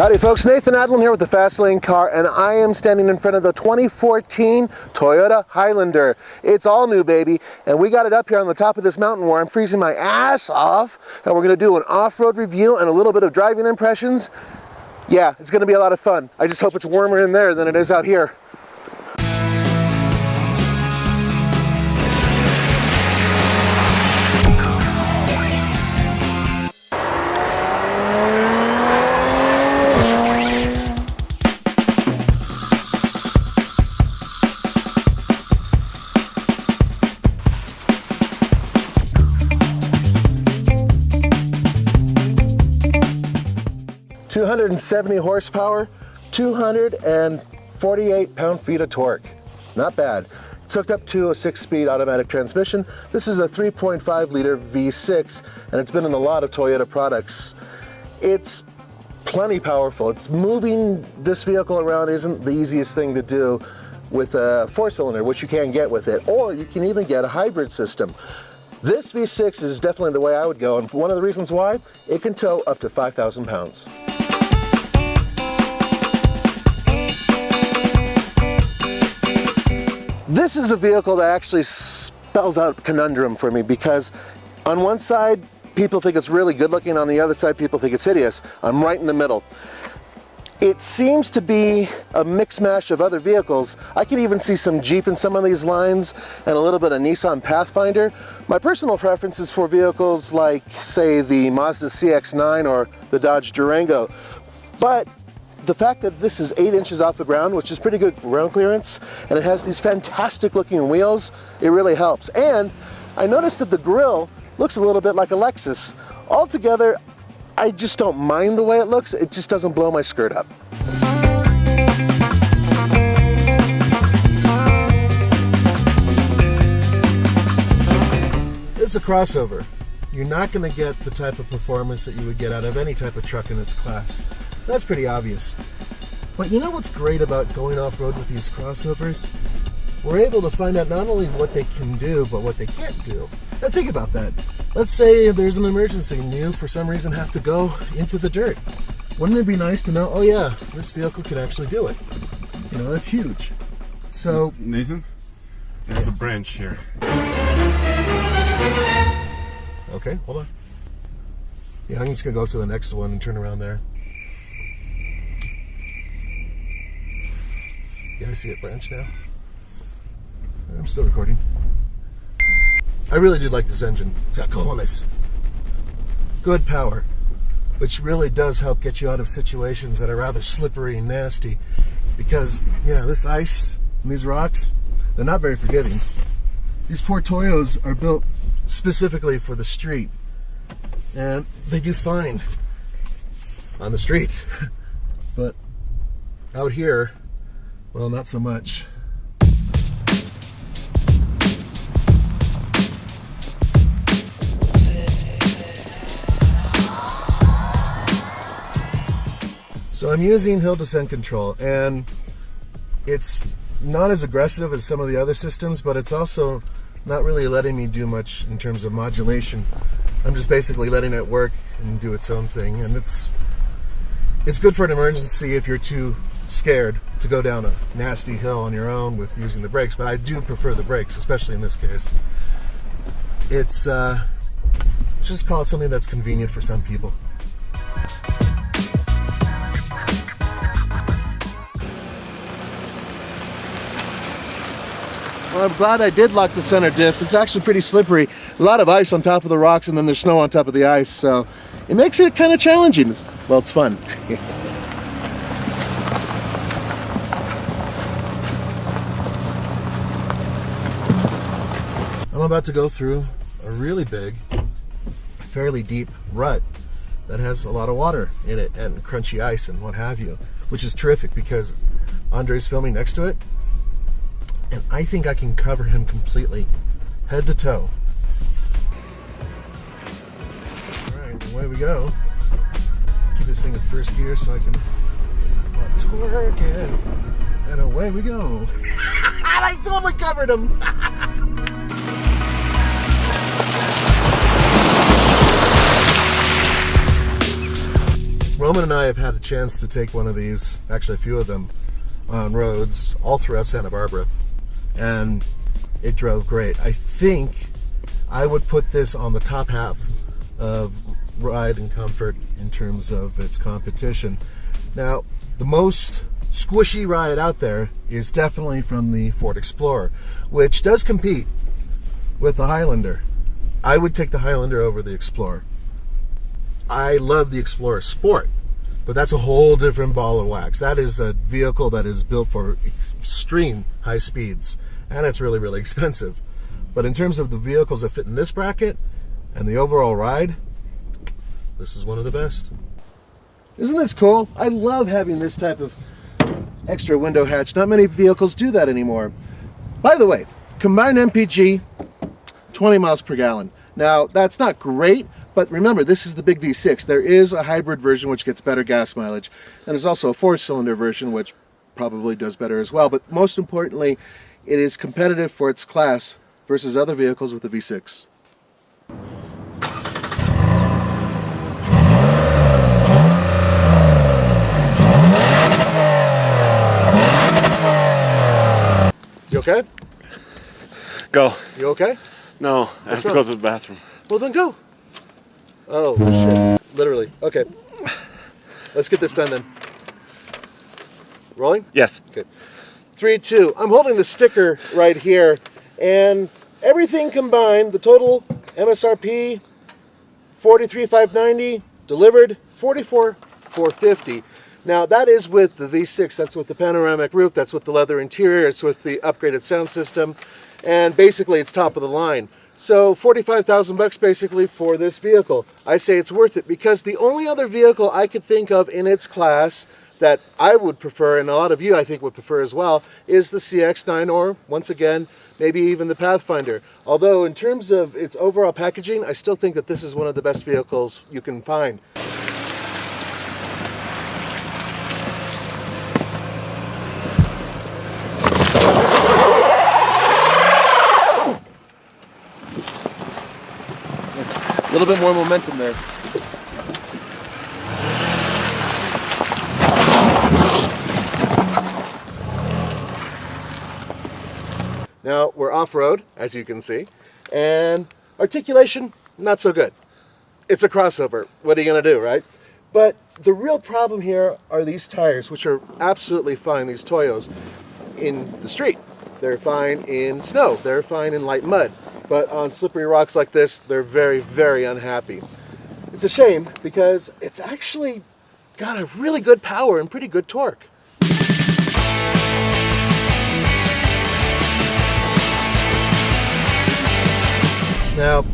Howdy folks, Nathan Adlin here with the Fast Lane Car, and I am standing in front of the 2014 Toyota Highlander. It's all new, baby, and we got it up here on the top of this mountain where I'm freezing my ass off, and we're going to do an off-road review and a little bit of driving impressions. Yeah, it's going to be a lot of fun. I just hope it's warmer in there than it is out here. .270 horsepower, 248 pound-feet of torque. Not bad. It's hooked up to a 6-speed automatic transmission. This is a 3.5 liter V6, and it's been in a lot of Toyota products. It's plenty powerful. It's moving this vehicle around isn't the easiest thing to do with a 4-cylinder, which you can get with it, or you can even get a hybrid system. This V6 is definitely the way I would go, and one of the reasons why, it can tow up to 5,000 pounds. This is a vehicle that actually spells out a conundrum for me, because on one side, people think it's really good looking, on the other side, people think it's hideous. I'm right in the middle. It seems to be a mix mash of other vehicles. I can even see some Jeep in some of these lines and a little bit of Nissan Pathfinder. My personal preference is for vehicles like, say, the Mazda CX-9 or the Dodge Durango. But the fact that this is 8 inches off the ground, which is pretty good ground clearance, and it has these fantastic looking wheels, it really helps. And I noticed that the grille looks a little bit like a Lexus. Altogether, I just don't mind the way it looks. It just doesn't blow my skirt up. It's a crossover. You're not going to get the type of performance that you would get out of any type of truck in its class. That's pretty obvious. But you know what's great about going off-road with these crossovers? We're able to find out not only what they can do, but what they can't do. And think about that. Let's say there's an emergency and you, for some reason, have to go into the dirt. Wouldn't it be nice to know, oh yeah, this vehicle can actually do it? You know, that's huge. So, Nathan, there's a branch here. Okay, hold on. Yeah, I'm just gonna go to the next one and turn around there. Yeah, I see it branch now. I'm still recording. I really do like this engine. It's got coolness, good power, which really does help get you out of situations that are rather slippery and nasty. Because, yeah, this ice and these rocks, they're not very forgiving. These poor Toyos are built specifically for the street, and they do fine on the street. But out here, well, not so much. So I'm using hill descent control, and it's not as aggressive as some of the other systems, but it's also not really letting me do much in terms of modulation. I'm just basically letting it work and do its own thing, and it's good for an emergency if you're too scared to go down a nasty hill on your own with using the brakes, but I do prefer the brakes, especially in this case. It's just call it something that's convenient for some people. Well, I'm glad I did lock the center diff. It's actually pretty slippery. A lot of ice on top of the rocks, and then there's snow on top of the ice, so it makes it kind of challenging. Well, it's fun. I'm about to go through a really big, fairly deep rut that has a lot of water in it and crunchy ice and what have you, which is terrific because Andre's filming next to it, and I think I can cover him completely, head to toe. All right, away we go. Keep this thing in first gear so I can torque it, and away we go. I totally covered him. Roman and I have had a chance to take one of these, actually a few of them, on roads all throughout Santa Barbara, and it drove great. I think I would put this on the top half of ride and comfort in terms of its competition. Now, the most squishy ride out there is definitely from the Ford Explorer, which does compete with the Highlander. I would take the Highlander over the Explorer. I love the Explorer Sport, but that's a whole different ball of wax. That is a vehicle that is built for extreme high speeds, and it's really, really expensive. But in terms of the vehicles that fit in this bracket and the overall ride, this is one of the best. Isn't this cool? I love having this type of extra window hatch. Not many vehicles do that anymore. By the way, combined MPG, 20 miles per gallon. Now, that's not great, but remember, this is the big V6. There is a hybrid version which gets better gas mileage, and there's also a 4-cylinder version which probably does better as well. But most importantly, it is competitive for its class versus other vehicles with the V6. You okay? Go. You okay? No, I have to go to the bathroom. Well, then go. Oh, shit. Literally. Okay. Let's get this done then. Rolling? Yes. Okay. 3, 2. I'm holding the sticker right here, and everything combined, the total MSRP, $43,590, delivered $44,450. Now, that is with the V6. That's with the panoramic roof. That's with the leather interior. It's with the upgraded sound system. And basically, it's top of the line. So $45,000 basically for this vehicle. I say it's worth it because the only other vehicle I could think of in its class that I would prefer, and a lot of you I think would prefer as well, is the CX-9 or, once again, maybe even the Pathfinder. Although in terms of its overall packaging, I still think that this is one of the best vehicles you can find. A little bit more momentum there. Now we're off-road, as you can see, and articulation, not so good. It's a crossover. What are you going to do, right? But the real problem here are these tires, which are absolutely fine, these Toyos, in the street. They're fine in snow. They're fine in light mud. But on slippery rocks like this, they're very, very unhappy. It's a shame because it's actually got a really good power and pretty good torque. Now,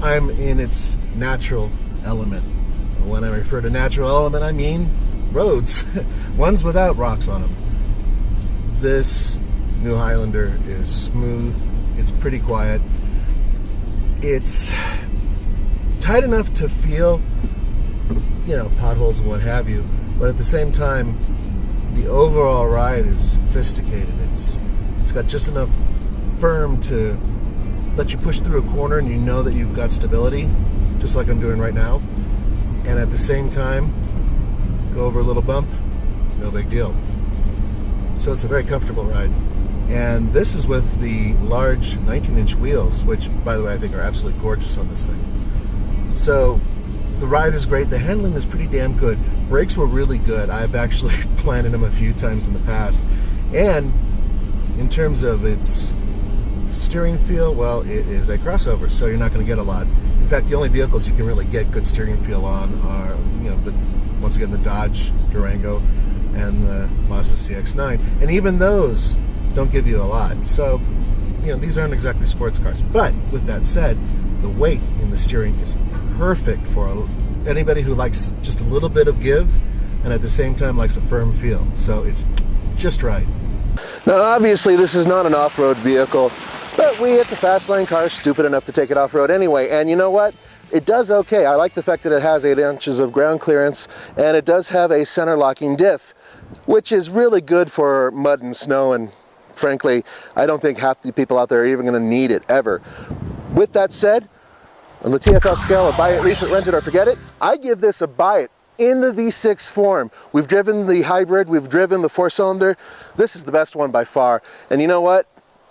I'm in its natural element. When I refer to natural element, I mean roads, ones without rocks on them. This new Highlander is smooth, it's pretty quiet. It's tight enough to feel, potholes and what have you, but at the same time, the overall ride is sophisticated. It's got just enough firm to let you push through a corner and you know that you've got stability, just like I'm doing right now. And at the same time, go over a little bump, no big deal. So it's a very comfortable ride. And this is with the large 19-inch wheels, which, by the way, I think are absolutely gorgeous on this thing. So the ride is great. The handling is pretty damn good. Brakes were really good. I've actually planted them a few times in the past. And in terms of its steering feel, well, it is a crossover, so you're not going to get a lot. In fact, the only vehicles you can really get good steering feel on are, once again, the Dodge Durango and the Mazda CX-9. And even those don't give you a lot. So, these aren't exactly sports cars. But with that said, the weight in the steering is perfect for anybody who likes just a little bit of give and at the same time likes a firm feel. So it's just right. Now, obviously, this is not an off-road vehicle, but we at the Fast Lane Car are stupid enough to take it off-road anyway. And you know what? It does okay. I like the fact that it has 8 inches of ground clearance, and it does have a center locking diff, which is really good for mud and snow, and frankly, I don't think half the people out there are even going to need it ever. With that said, on the TFL scale of buy it, lease it, rent it, or forget it, I give this a buy it in the V6 form. We've driven the hybrid, we've driven the 4-cylinder. This is the best one by far. And you know what?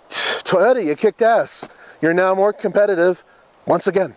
Toyota, you kicked ass. You're now more competitive once again.